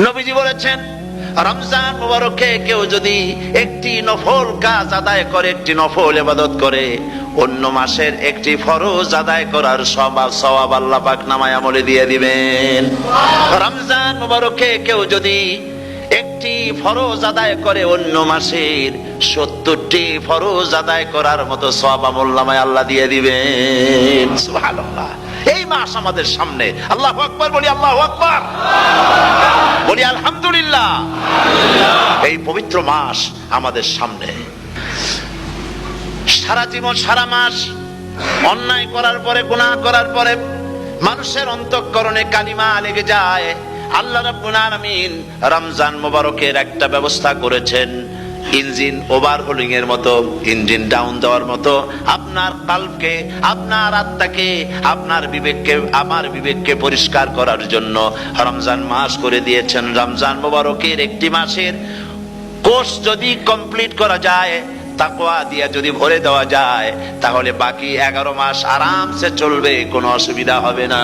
নবীজি বলেছেন, রমজান মুবারকে কেউ যদি একটি নফল কাজ আদায় করে, একটি নফল ইবাদত করে, অন্য মাসের একটি ফরজ আদায় করার সওয়াব আল্লাহ পাক নামায় আমলে দিয়ে দিবেন। রমজান মুবারকে কেউ যদি একটি ফরজ আদায় করে, অন্য মাসের 70টি ফরজ আদায় করার মতো সওয়াব আমল নামায় আল্লাহ দিয়ে দিবেন। সুবহানাল্লাহ। এই মাস আমাদের সামনে। আল্লাহু আকবার বলি, আল্লাহু আকবার বলি, আলহামদুলিল্লাহ। এই পবিত্র মাস আমাদের সামনে। সারা জীবন, সারা মাস অন্যায় করার পরে, গুনাহ করার পরে মানুষের অন্তঃকরণে কালিমা লেগে যায়। আল্লাহ রাব্বুল আলামিন রমজান মুবারকের একটা ব্যবস্থা করেছেন, ইঞ্জিন ওভারহোলিং এর মতো, ইঞ্জিন ডাউন দেওয়ার মতো। আপনার কালবকে, আপনার আত্মাকে, আপনার বিবেককে, আমার বিবেককে পরিষ্কার করার জন্য রমজান মাস করে দিয়েছেন। রমজান মুবারকের একটি মাসের কোর্স যদি কমপ্লিট করা যায়, তাকওয়া দিয়া যদি ভরে দেওয়া যায়, তাহলে বাকি 11 মাস আরামসে চলবে, কোনো অসুবিধা হবে না।